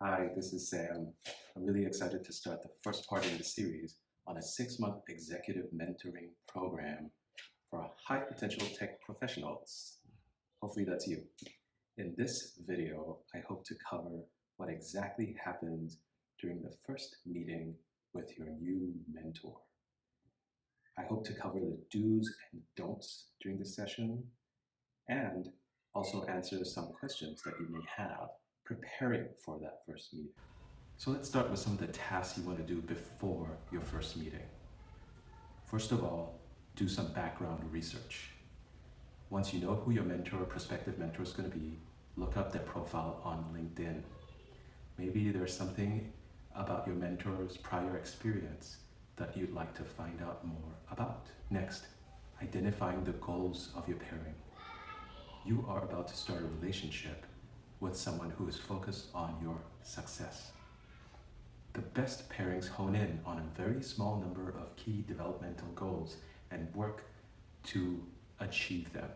Hi, this is Sam. I'm really excited to start the first part in the series on a 6-month executive mentoring program for high potential tech professionals. Hopefully that's you. In this video, I hope to cover what exactly happens during the first meeting with your new mentor. I hope to cover the do's and don'ts during the session and also answer some questions that you may have preparing for that first meeting. So let's start with some of the tasks you want to do before your first meeting. First of all, do some background research. Once you know who your mentor or prospective mentor is going to be, look up their profile on LinkedIn. Maybe there's something about your mentor's prior experience that you'd like to find out more about. Next, identifying the goals of your pairing. You are about to start a relationship with someone who is focused on your success. The best pairings hone in on a very small number of key developmental goals and work to achieve them.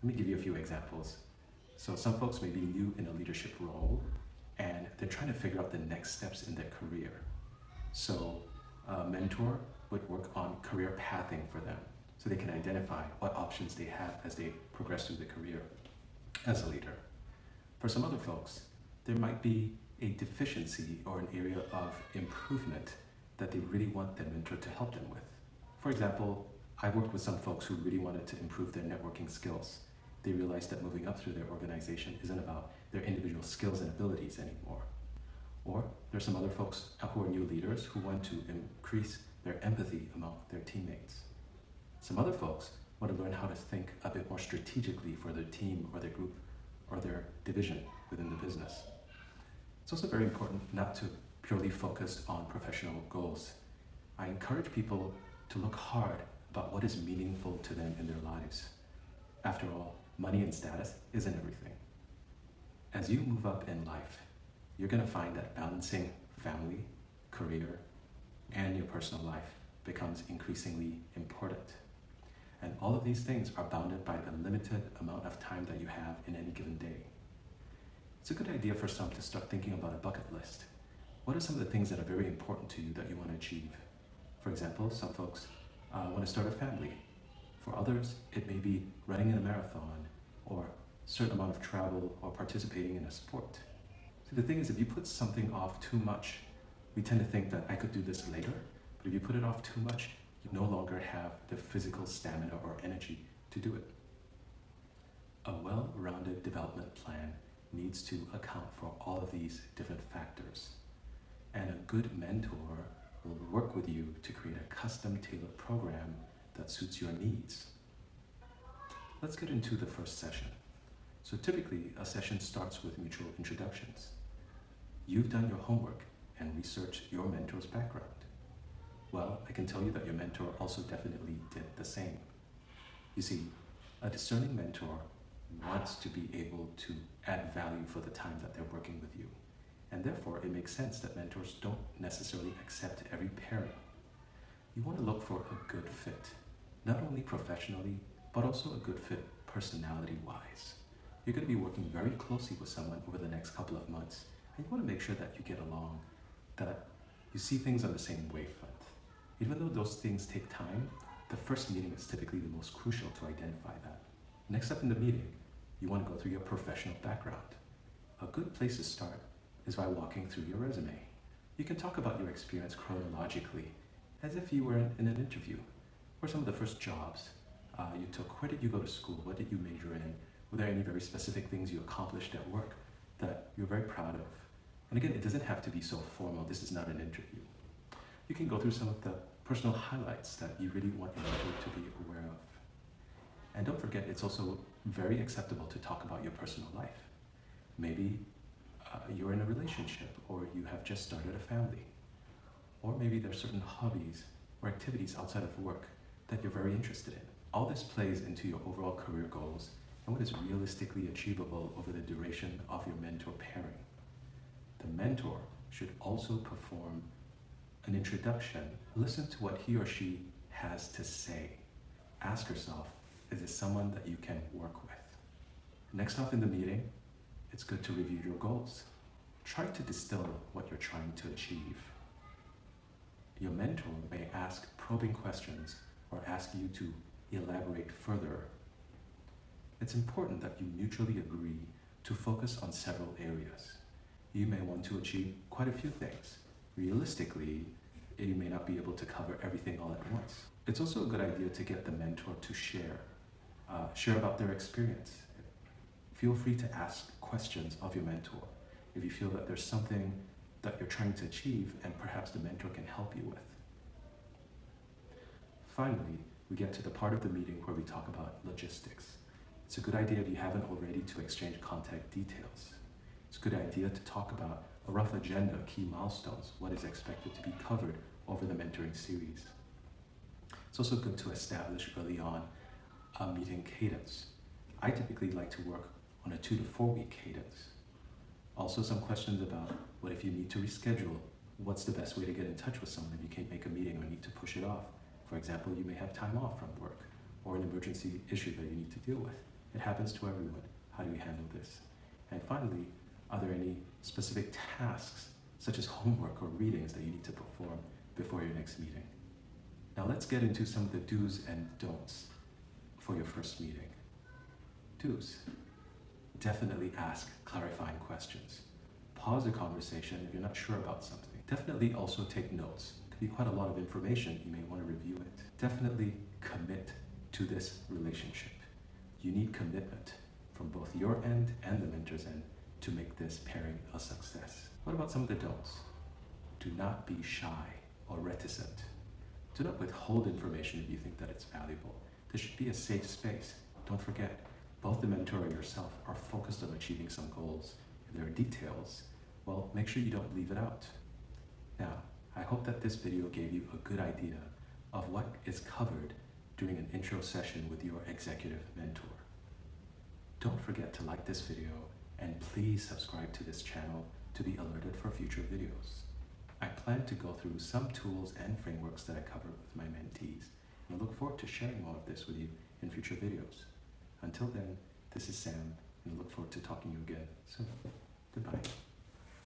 Let me give you a few examples. So some folks may be new in a leadership role and they're trying to figure out the next steps in their career. So a mentor would work on career pathing for them so they can identify what options they have as they progress through the career as a leader. For some other folks, there might be a deficiency or an area of improvement that they really want their mentor to help them with. For example, I've worked with some folks who really wanted to improve their networking skills. They realized that moving up through their organization isn't about their individual skills and abilities anymore. Or there's some other folks who are new leaders who want to increase their empathy among their teammates. Some other folks want to learn how to think a bit more strategically for their team or their group or their division within the business. It's also very important not to purely focus on professional goals. I encourage people to look hard about what is meaningful to them in their lives. After all, money and status isn't everything. As you move up in life, you're going to find that balancing family, career, and your personal life becomes increasingly important. And all of these things are bounded by the limited amount of time that you have in any given day. It's a good idea for some to start thinking about a bucket list. What are some of the things that are very important to you that you want to achieve? For example, some folks want to start a family. For others, it may be running in a marathon or a certain amount of travel or participating in a sport. So the thing is, if you put something off too much, we tend to think that I could do this later, but if you put it off too much, you no longer have the physical stamina or energy to do it. A well-rounded development plan needs to account for all of these different factors. And a good mentor will work with you to create a custom-tailored program that suits your needs. Let's get into the first session. So typically, a session starts with mutual introductions. You've done your homework and researched your mentor's background. Well, I can tell you that your mentor also definitely did the same. You see, a discerning mentor wants to be able to add value for the time that they're working with you. And therefore, it makes sense that mentors don't necessarily accept every pairing. You want to look for a good fit, not only professionally, but also a good fit personality-wise. You're going to be working very closely with someone over the next couple of months, and you want to make sure that you get along, that you see things on the same wavelength. Even though those things take time, the first meeting is typically the most crucial to identify that. Next up in the meeting, you want to go through your professional background. A good place to start is by walking through your resume. You can talk about your experience chronologically, as if you were in an interview, or some of the first jobs you took. Where did you go to school? What did you major in? Were there any very specific things you accomplished at work that you're very proud of? And again, it doesn't have to be so formal. This is not an interview. You can go through some of the personal highlights that you really want your mentor to be aware of. And don't forget, it's also very acceptable to talk about your personal life. Maybe you're in a relationship, or you have just started a family. Or maybe there's certain hobbies or activities outside of work that you're very interested in. All this plays into your overall career goals and what is realistically achievable over the duration of your mentor pairing. The mentor should also perform an introduction. Listen to what he or she has to say. Ask yourself, is this someone that you can work with? Next off in the meeting, it's good to review your goals. Try to distill what you're trying to achieve. Your mentor may ask probing questions or ask you to elaborate further. It's important that you mutually agree to focus on several areas. You may want to achieve quite a few things. Realistically, you may not be able to cover everything all at once. It's also a good idea to get the mentor to share about their experience. Feel free to ask questions of your mentor if you feel that there's something that you're trying to achieve and perhaps the mentor can help you with. Finally, we get to the part of the meeting where we talk about logistics. It's a good idea, if you haven't already, to exchange contact details. It's a good idea to talk about a rough agenda, key milestones, what is expected to be covered over the mentoring series. It's also good to establish early on a meeting cadence. I typically like to work on a 2 to 4 week cadence. Also, some questions about what if you need to reschedule, what's the best way to get in touch with someone if you can't make a meeting or need to push it off. For example, you may have time off from work or an emergency issue that you need to deal with. It happens to everyone. How do we handle this? And finally, are there any specific tasks, such as homework or readings, that you need to perform before your next meeting? Now let's get into some of the do's and don'ts for your first meeting. Do's. Definitely ask clarifying questions. Pause the conversation if you're not sure about something. Definitely also take notes. It could be quite a lot of information. You may want to review it. Definitely commit to this relationship. You need commitment from both your end and the mentor's end to make this pairing a success. What about some of the don'ts? Do not be shy or reticent. Do not withhold information if you think that it's valuable. There should be a safe space. Don't forget, both the mentor and yourself are focused on achieving some goals. If there are details, well, make sure you don't leave it out. Now, I hope that this video gave you a good idea of what is covered during an intro session with your executive mentor. Don't forget to like this video and please subscribe to this channel to be alerted for future videos. I plan to go through some tools and frameworks that I cover with my mentees, and I look forward to sharing more of this with you in future videos. Until then, this is Sam, and I look forward to talking to you again soon. Goodbye.